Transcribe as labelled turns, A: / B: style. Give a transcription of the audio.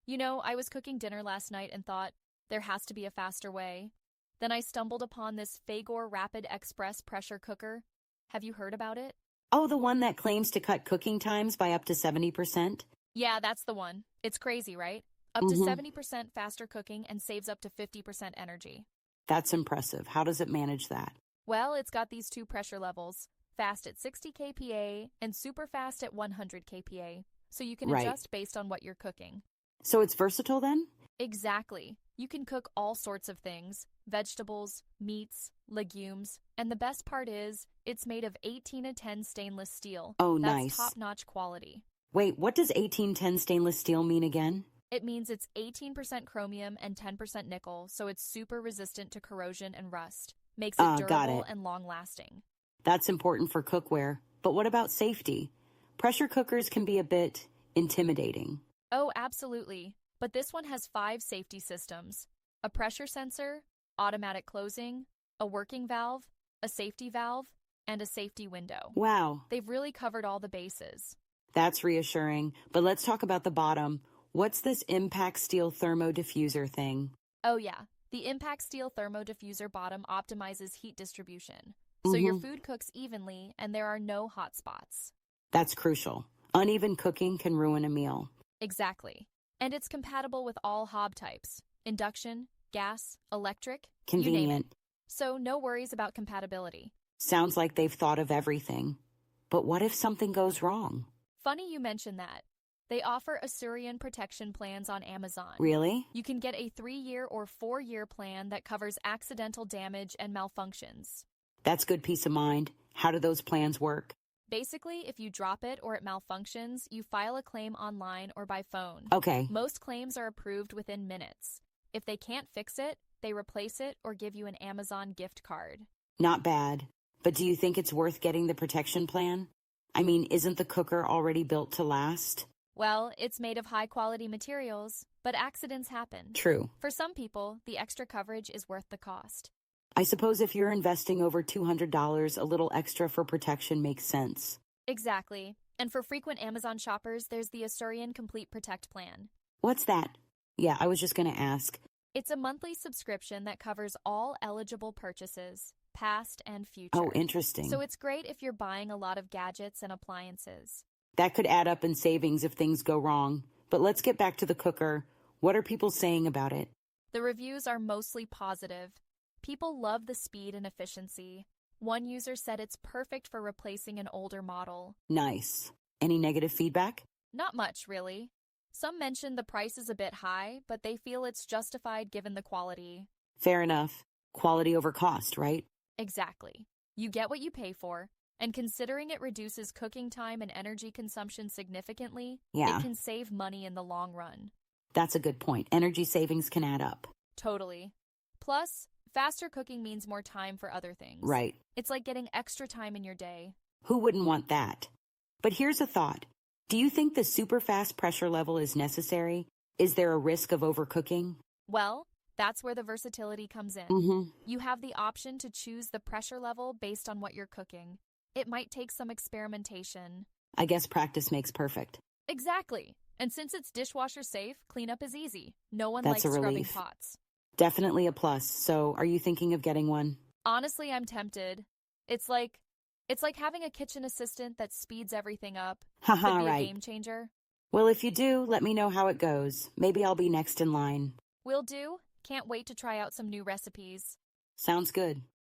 A: I was cooking dinner last night and thought, there has to be a faster way. Then I stumbled upon this Fagor Rapid Express pressure cooker. Have you heard about it?
B: Oh, the one that claims to cut cooking times by up to 70%?
A: Yeah, that's the one. It's crazy, right? Up to 70% faster cooking and saves up to 50% energy.
B: That's impressive. How does it manage that?
A: Well, it's got these two pressure levels, fast at 60 kPa and super fast at 100 kPa, so you can
B: Right.
A: adjust based on what you're cooking.
B: So it's versatile then?
A: Exactly. You can cook all sorts of things, vegetables, meats, legumes, and the best part is, it's made of 18-10 stainless steel.
B: Oh,
A: That's
B: nice.
A: top-notch quality.
B: Wait, what does 1810 stainless steel mean again?
A: It means it's 18% chromium and 10% nickel, so it's super resistant to corrosion and rust. Makes it
B: Got
A: durable
B: it.
A: and long-lasting.
B: That's important for cookware. But what about safety? Pressure cookers can be a bit intimidating.
A: Oh, absolutely. But this one has 5 safety systems: a pressure sensor, automatic closing, a working valve, a safety valve, and a safety window.
B: Wow,
A: They've really covered all the bases.
B: that's reassuring. But let's talk about the bottom. What's this impact steel thermo diffuser thing?
A: Oh yeah, the impact steel thermo diffuser bottom optimizes heat distribution. So your food cooks evenly and there are no hot spots.
B: That's crucial. Uneven cooking can ruin a meal.
A: Exactly. And it's compatible with all hob types: induction, gas, electric, you name it.
B: Convenient.
A: So no worries about compatibility.
B: Sounds like they've thought of everything. But what if something goes wrong?
A: Funny you mention that. They offer Assyrian protection plans on Amazon.
B: Really?
A: You can get a 3-year or 4-year plan that covers accidental damage and malfunctions.
B: That's good peace of mind. How do those plans work?
A: Basically, if you drop it or it malfunctions, you file a claim online or by phone.
B: Okay,
A: Most claims are approved within minutes. If they can't fix it, they replace it or give you an Amazon gift card.
B: not bad. But do you think it's worth getting the protection plan? I mean, isn't the cooker already built to last?
A: Well, it's made of high-quality materials, but accidents happen.
B: True.
A: For some people, the extra coverage is worth the cost.
B: I suppose if you're investing over $200, a little extra for protection makes sense.
A: Exactly. And for frequent Amazon shoppers, there's the Assyrian Complete Protect plan.
B: What's that? Yeah, I was just going to ask.
A: It's a monthly subscription that covers all eligible purchases, past and future.
B: Oh, interesting.
A: So it's great if you're buying a lot of gadgets and appliances.
B: That could add up in savings if things go wrong. But let's get back to the cooker. What are people saying about it?
A: The reviews are mostly positive. People love the speed and efficiency. One user said it's perfect for replacing an older model.
B: Nice. Any negative feedback?
A: Not much, really. Some mentioned the price is a bit high, but they feel it's justified given the quality.
B: Fair enough. Quality over cost, right?
A: Exactly. You get what you pay for, and considering it reduces cooking time and energy consumption significantly,
B: Yeah.
A: it can save money in the long run.
B: That's a good point. Energy savings can add up.
A: Totally. Plus, faster cooking means more time for other things.
B: Right.
A: It's like getting extra time in your day.
B: Who wouldn't want that? But here's a thought. Do you think the super fast pressure level is necessary? Is there a risk of overcooking?
A: Well, that's where the versatility comes in.
B: Mm-hmm.
A: You have the option to choose the pressure level based on what you're cooking. It might take some experimentation.
B: I guess practice makes perfect.
A: Exactly. And since it's dishwasher safe, cleanup is easy. No one
B: That's
A: likes
B: a
A: scrubbing
B: relief.
A: pots.
B: Definitely a plus. So, are you thinking of getting one?
A: Honestly, I'm tempted. It's like having a kitchen assistant that speeds everything up. Could
B: Haha,
A: be a
B: right.
A: game changer.
B: Well, if you do, let me know how it goes. Maybe I'll be next in line.
A: Will do. Can't wait to try out some new recipes.
B: Sounds good.